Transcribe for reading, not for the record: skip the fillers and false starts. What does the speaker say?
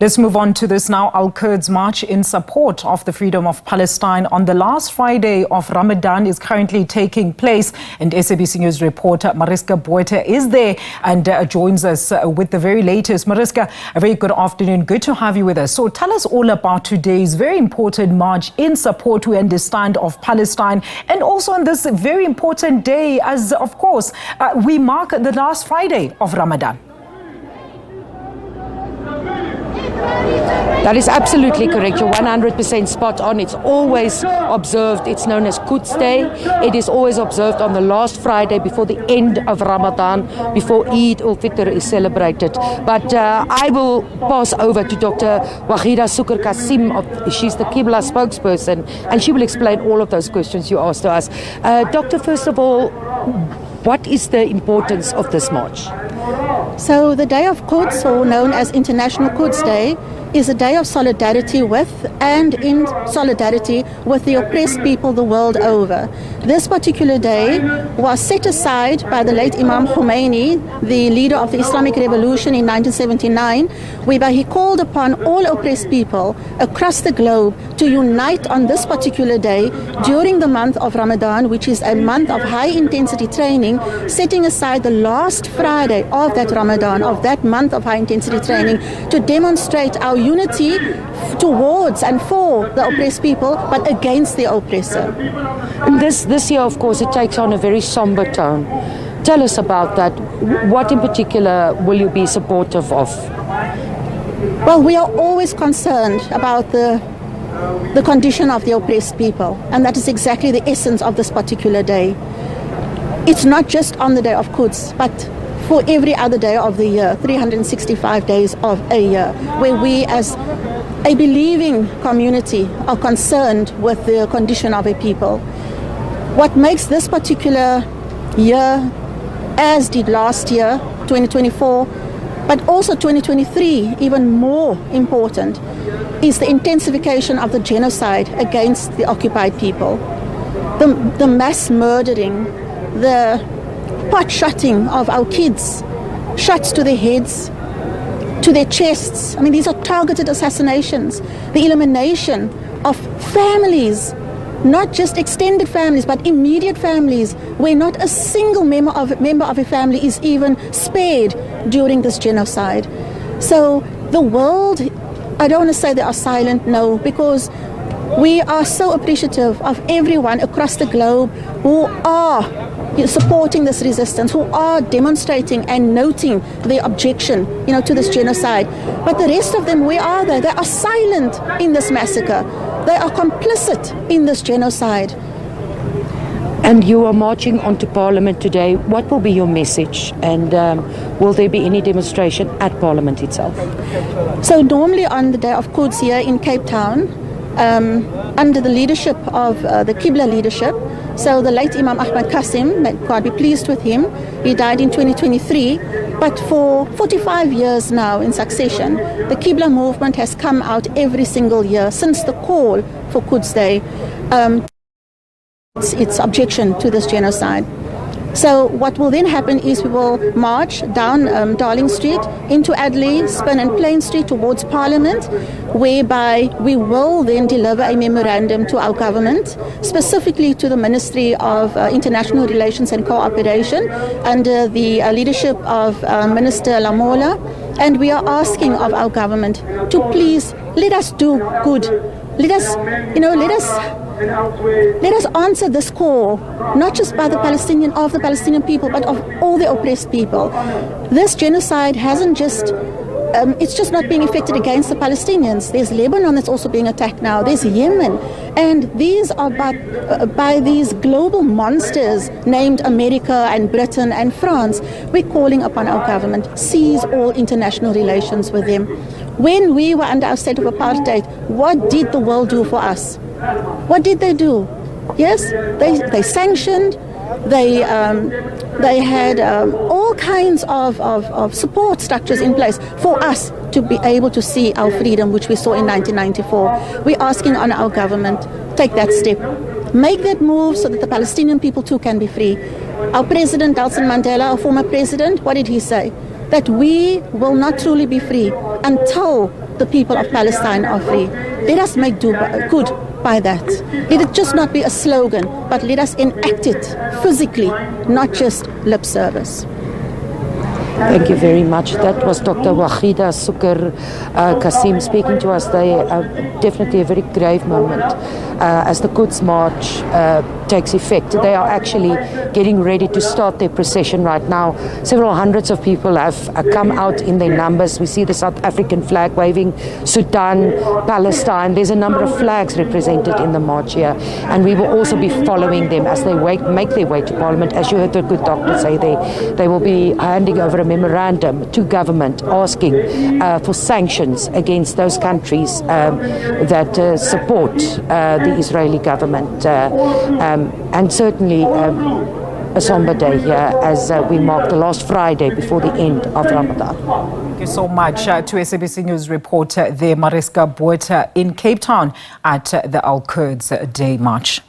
Let's move on to this now. Al-Quds march in support of the freedom of Palestine on the last Friday of Ramadan is currently taking place, and SABC News reporter Mariska Botha is there and joins us with the very latest. Mariska, a very good afternoon. Good to have you with us. So tell us all about today's very important march in support, we understand, of Palestine, and also on this very important day as, of course, we mark the last Friday of Ramadan. That is absolutely correct. You're 100% spot on. It's always observed. It's known as Quds Day. It is always observed on the last Friday before the end of Ramadan, before Eid al-Fitr is celebrated. But I will pass over to Dr. Wahida Sukur Kasim. She's the Qibla spokesperson, and she will explain all of those questions you asked to us. Doctor, first of all, what is the importance of this march? So the Day of Quds, or known as International Quds Day, is a day of solidarity with and in solidarity with the oppressed people the world over. This particular day was set aside by the late Imam Khomeini, the leader of the Islamic Revolution in 1979, whereby he called upon all oppressed people across the globe to unite on this particular day during the month of Ramadan, which is a month of high-intensity training, setting aside the last Friday of that Ramadan, of that month of high-intensity training, to demonstrate our unity towards and for the oppressed people, but against the oppressor. This year, of course, it takes on a very somber tone. Tell us about that. What in particular will you be supportive of? Well, we are always concerned about the condition of the oppressed people, and that is exactly the essence of this particular day. It's not just on the day of Quds, but for every other day of the year, 365 days of a year, where we as a believing community are concerned with the condition of a people. What makes this particular year, as did last year, 2024, but also 2023, even more important, is the intensification of the genocide against the occupied people. The mass murdering, the pot-shotting of our kids, shots to their heads, to their chests. I mean, these are targeted assassinations. The elimination of families, not just extended families, but immediate families, where not a single member of a family is even spared during this genocide. So the world, I don't want to say they are silent, no, because we are so appreciative of everyone across the globe who are supporting this resistance, who are demonstrating and noting their objection, to this genocide. But the rest of them, where are they? They are silent in this massacre. They are complicit in this genocide. And you are marching onto Parliament today. What will be your message? And will there be any demonstration at Parliament itself? So normally on the day of Quds here in Cape Town, under the leadership of the Qibla leadership, so the late Imam Ahmad Qasim, may God be pleased with him, he died in 2023, but for 45 years now in succession, the Qibla movement has come out every single year since the call for Quds Day, its objection to this genocide. So what will then happen is we will march down Darling Street into Adley, Spin and Plain Street towards Parliament, whereby we will then deliver a memorandum to our government, specifically to the Ministry of International Relations and Cooperation under the leadership of Minister Lamola. And we are asking of our government to please let us do good. Let us answer this call, not just by the Palestinian people, but of all the oppressed people. This genocide hasn't just, it's just not being effected against the Palestinians. There's Lebanon that's also being attacked now. There's Yemen. And these are by these global monsters named America and Britain and France. We're calling upon our government, cease all international relations with them. When we were under our state of apartheid, what did the world do for us? What did they do? Yes, they sanctioned, they had all kinds of support structures in place for us to be able to see our freedom, which we saw in 1994. We're asking on our government, take that step. Make that move so that the Palestinian people too can be free. Our president, Nelson Mandela, our former president, what did he say? that we will not truly be free until the people of Palestine are free. Let us make good by that. Let it just not be a slogan, but let us enact it physically, not just lip service. Thank you very much. That was Dr. Wahida Sukar Kasim speaking to us. They definitely a very grave moment as the Quds March takes effect. They are actually getting ready to start their procession right now. Several hundreds of people have come out in their numbers. We see the South African flag waving, Sudan, Palestine. There's a number of flags represented in the march here, and we will also be following them as they make their way to Parliament. As you heard the good doctor say there, they will be handing over a memorandum to government asking for sanctions against those countries that support the Israeli government. And certainly a somber day here as we mark the last Friday before the end of Ramadan. Thank you so much to SABC News reporter there, Mariska Botha in Cape Town at the Al-Quds Day March.